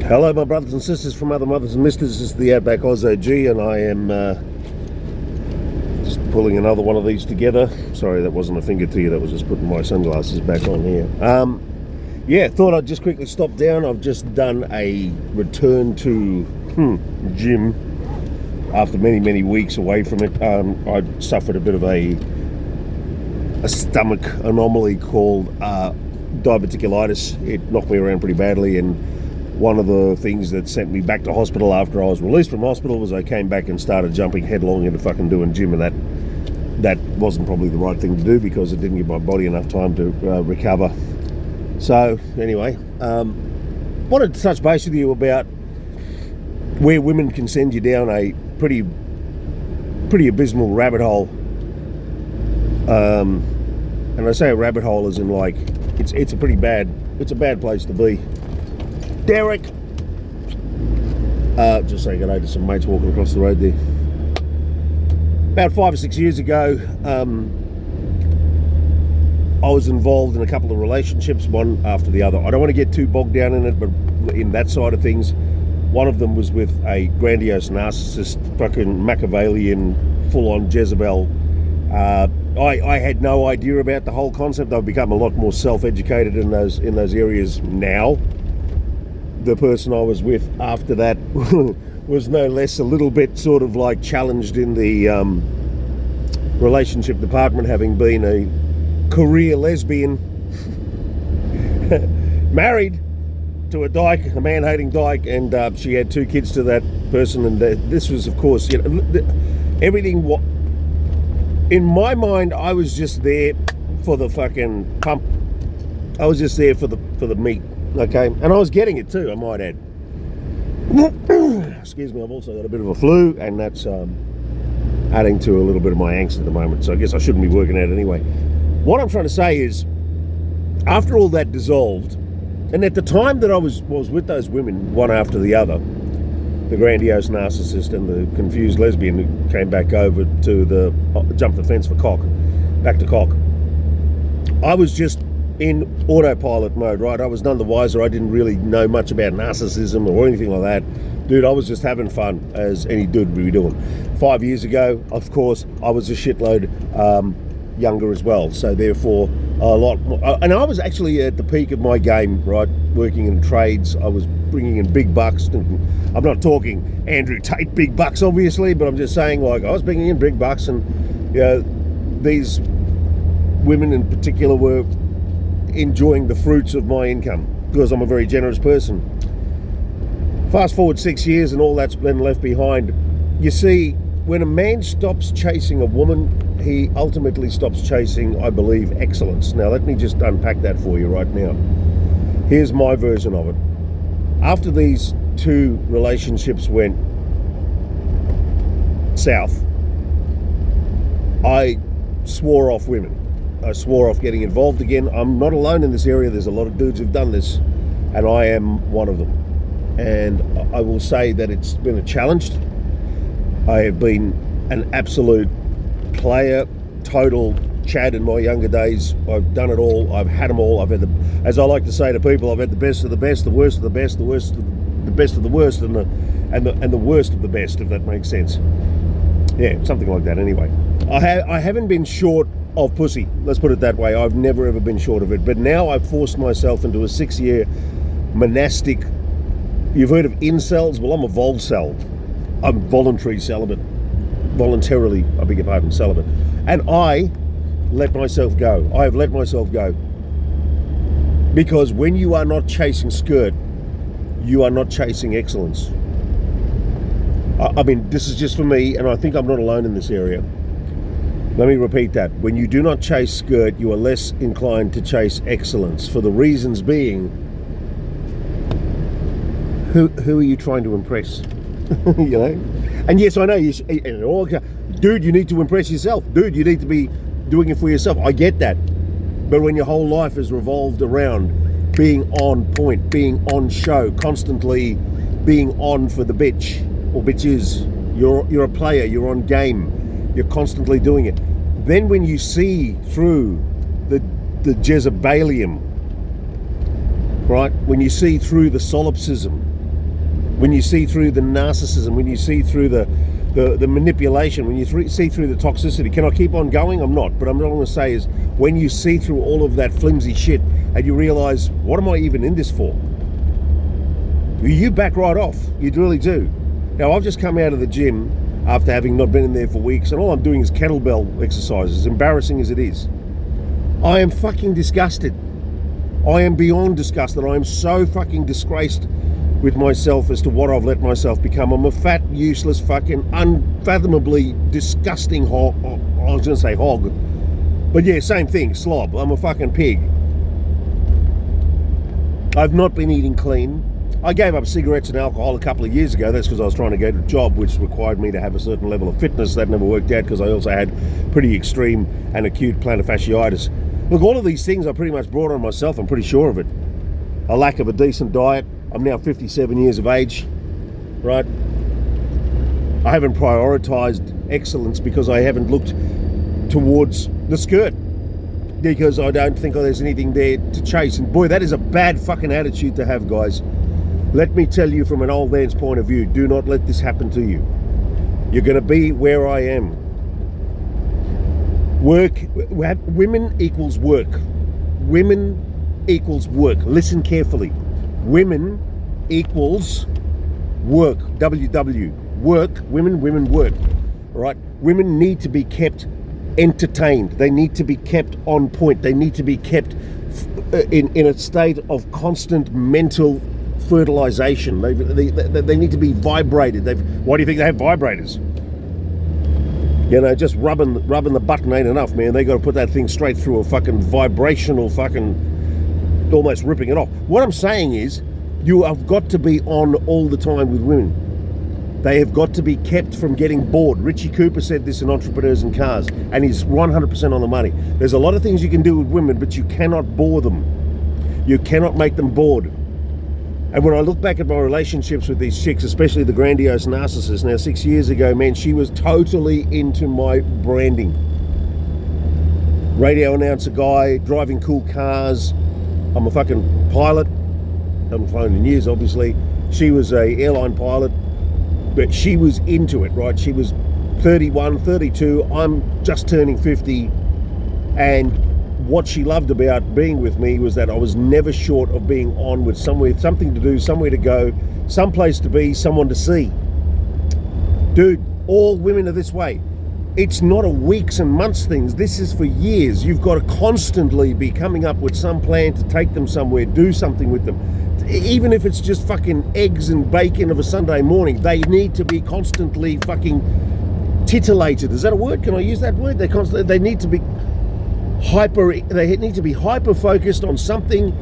Hello, my brothers and sisters from other mothers and misters. This is the Outback Oz OG, and I am just pulling another one of these together. Sorry, that wasn't a finger to you. That was just putting my sunglasses back on here. Yeah, thought I'd just quickly stop down. I've just done a return to gym after many weeks away from it. I suffered a bit of a stomach anomaly called diverticulitis. It knocked me around pretty badly, and one of the things that sent me back to hospital after I was released from hospital was I came back and started jumping headlong into fucking doing gym, and that wasn't probably the right thing to do because it didn't give my body enough time to recover. So anyway, wanted to touch base with you about where women can send you down a pretty abysmal rabbit hole. And I say a rabbit hole as in like it's a bad place to be. Derek, just saying good day to some mates walking across the road there. About 5 or 6 years ago, I was involved in a couple of relationships, one after the other. I don't want to get too bogged down in it, but in that side of things, one of them was with a grandiose narcissist, fucking Machiavellian, full-on Jezebel. I had no idea about the whole concept. I've become a lot more self-educated in those areas now. The person I was with after that was no less a little bit sort of like challenged in the relationship department, having been a career lesbian, married to a dyke, a man-hating dyke, and she had 2 kids to that person. And this was, of course, everything. In my mind, I was just there for the fucking pump. I was just there for the meat. Okay, and I was getting it too, I might add. Excuse me, I've also got a bit of a flu, and that's adding to a little bit of my angst at the moment, so I guess I shouldn't be working out anyway. What I'm trying to say is, after all that dissolved, and at the time that I was with those women, one after the other, the grandiose narcissist and the confused lesbian who came back over to jump the fence for cock, back to cock, I was just in autopilot mode, right? I was none the wiser. I didn't really know much about narcissism or anything like that. Dude, I was just having fun, as any dude would be doing. 5 years ago, of course, I was a shitload younger as well. So therefore, a lot more. And I was actually at the peak of my game, right? Working in trades. I was bringing in big bucks. I'm not talking Andrew Tate big bucks, obviously, but I'm just saying, like, I was bringing in big bucks, and these women in particular were enjoying the fruits of my income because I'm a very generous person. Fast forward 6 years and all that's been left behind. You see, when a man stops chasing a woman, he ultimately stops chasing, I believe, excellence. Now let me just unpack that for you right now. Here's my version of it. After these 2 relationships went south, I swore off women. I swore off getting involved again. I'm not alone in this area. There's a lot of dudes who've done this, and I am one of them. And I will say that it's been a challenge. I have been an absolute player, total Chad in my younger days. I've done it all. I've had them all. I've had as I like to say to people, I've had the best of the best, the worst of the best, the best of the worst, and the worst of the best, if that makes sense. Yeah, something like that. Anyway, I haven't been short of pussy, let's put it that way. I've never ever been short of it, but now I've forced myself into a 6-year monastic. You've heard of incels? Well, I'm a volcel. I'm voluntarily celibate, and I let myself go. I have let myself go because when you are not chasing skirt, you are not chasing excellence. I mean, this is just for me, and I think I'm not alone in this area. Let me repeat that. When you do not chase skirt, you are less inclined to chase excellence, for the reasons being, who are you trying to impress? You know? And yes, I know, dude, you need to impress yourself. Dude, you need to be doing it for yourself. I get that. But when your whole life is revolved around being on point, being on show, constantly being on for the bitch or bitches, you're a player, you're on game. You're constantly doing it. Then when you see through the Jezebelium, right? When you see through the solipsism, when you see through the narcissism, when you see through the manipulation, when you see through the toxicity. Can I keep on going? I'm not. But I'm not going to say is when you see through all of that flimsy shit and you realise, what am I even in this for? You back right off. You really do. Now, I've just come out of the gym after having not been in there for weeks, and all I'm doing is kettlebell exercises, embarrassing as it is. I am fucking disgusted. I am beyond disgusted. I am so fucking disgraced with myself as to what I've let myself become. I'm a fat, useless, fucking unfathomably disgusting hog. I was going to say hog. But yeah, same thing, slob. I'm a fucking pig. I've not been eating clean. I gave up cigarettes and alcohol a couple of years ago. That's because I was trying to get a job which required me to have a certain level of fitness. That never worked out because I also had pretty extreme and acute plantar fasciitis. Look, all of these things I pretty much brought on myself. I'm pretty sure of it. A lack of a decent diet. I'm now 57 years of age, right? I haven't prioritized excellence because I haven't looked towards the skirt, because I don't think there's anything there to chase. And boy, that is a bad fucking attitude to have, guys. Let me tell you from an old man's point of view, do not let this happen to you. You're going to be where I am. Women equals work. Women equals work. Listen carefully. Women equals work. WW. Work. Women work. All right? Women need to be kept entertained. They need to be kept on point. They need to be kept in a state of constant mental fertilization. They need to be vibrated. Why do you think they have vibrators? You know, just rubbing the button ain't enough, man. They got to put that thing straight through a fucking vibrational fucking, almost ripping it off. What I'm saying is, you have got to be on all the time with women. They have got to be kept from getting bored. Richie Cooper said this in Entrepreneurs in Cars, and he's 100% on the money. There's a lot of things you can do with women, but you cannot bore them. You cannot make them bored. And when I look back at my relationships with these chicks, especially the grandiose narcissists, now 6 years ago, man, she was totally into my branding. Radio announcer guy, driving cool cars. I'm a fucking pilot. Haven't flown in years, obviously. She was a airline pilot, but she was into it, right? She was 31, 32. I'm just turning 50. And what she loved about being with me was that I was never short of being on with something to do, somewhere to go, someplace to be, someone to see. Dude, all women are this way. It's not a weeks and months thing. This is for years. You've got to constantly be coming up with some plan to take them somewhere, do something with them. Even if it's just fucking eggs and bacon of a Sunday morning, they need to be constantly fucking titillated. Is that a word? Can I use that word? They need to be hyper focused on something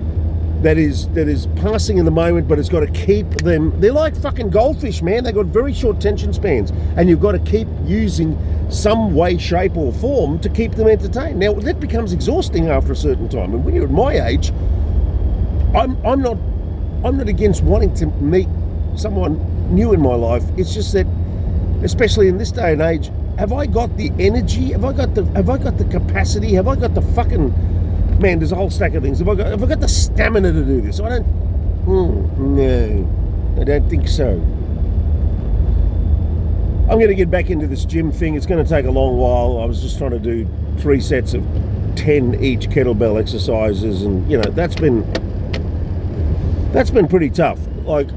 that is passing in the moment, but it's got to keep them. They're like fucking goldfish, man. They've got very short attention spans, and you've got to keep using some way, shape, or form to keep them entertained. Now that becomes exhausting after a certain time, and when you're at my age, I'm not against wanting to meet someone new in my life. It's just that, especially in this day and age, have I got the energy? Have I got the capacity? Have I got the fucking, man, there's a whole stack of things. Have I got the stamina to do this? No, I don't think so. I'm going to get back into this gym thing. It's going to take a long while. I was just trying to do 3 sets of 10 each kettlebell exercises, and you know, that's been pretty tough. Like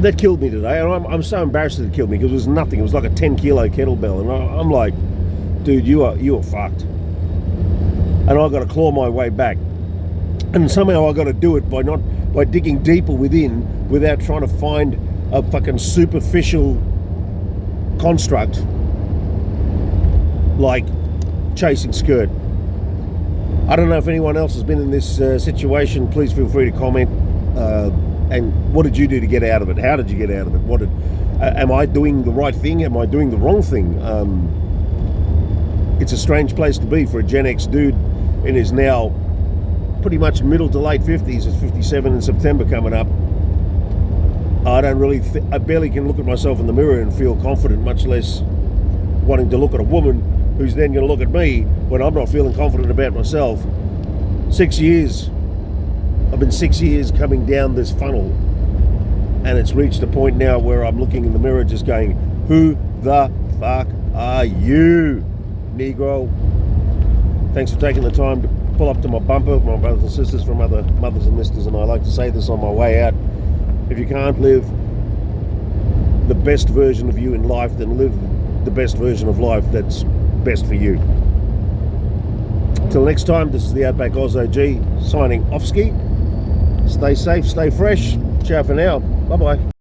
that killed me today, and I'm so embarrassed that it killed me because it was nothing. It was like a 10-kilo kettlebell, and I'm like, dude, you are fucked. And I got to claw my way back, and somehow I got to do it by digging deeper within, without trying to find a fucking superficial construct like chasing skirt. I don't know if anyone else has been in this situation. Please feel free to comment. And what did you do to get out of it? How did you get out of it? Am I doing the right thing? Am I doing the wrong thing? It's a strange place to be for a Gen X dude in his now pretty much middle to late 50s. It's 57 in September coming up. I barely can look at myself in the mirror and feel confident, much less wanting to look at a woman who's then going to look at me when I'm not feeling confident about myself. 6 years. I've been 6 years coming down this funnel, and it's reached a point now where I'm looking in the mirror just going, who the fuck are you, Negro? Thanks for taking the time to pull up to my bumper, my brothers and sisters from other mothers and misters, and I like to say this on my way out. If you can't live the best version of you in life, then live the best version of life that's best for you. Till next time, this is the Outback Oz OG signing off ski. Stay safe, stay fresh. Ciao for now. Bye-bye.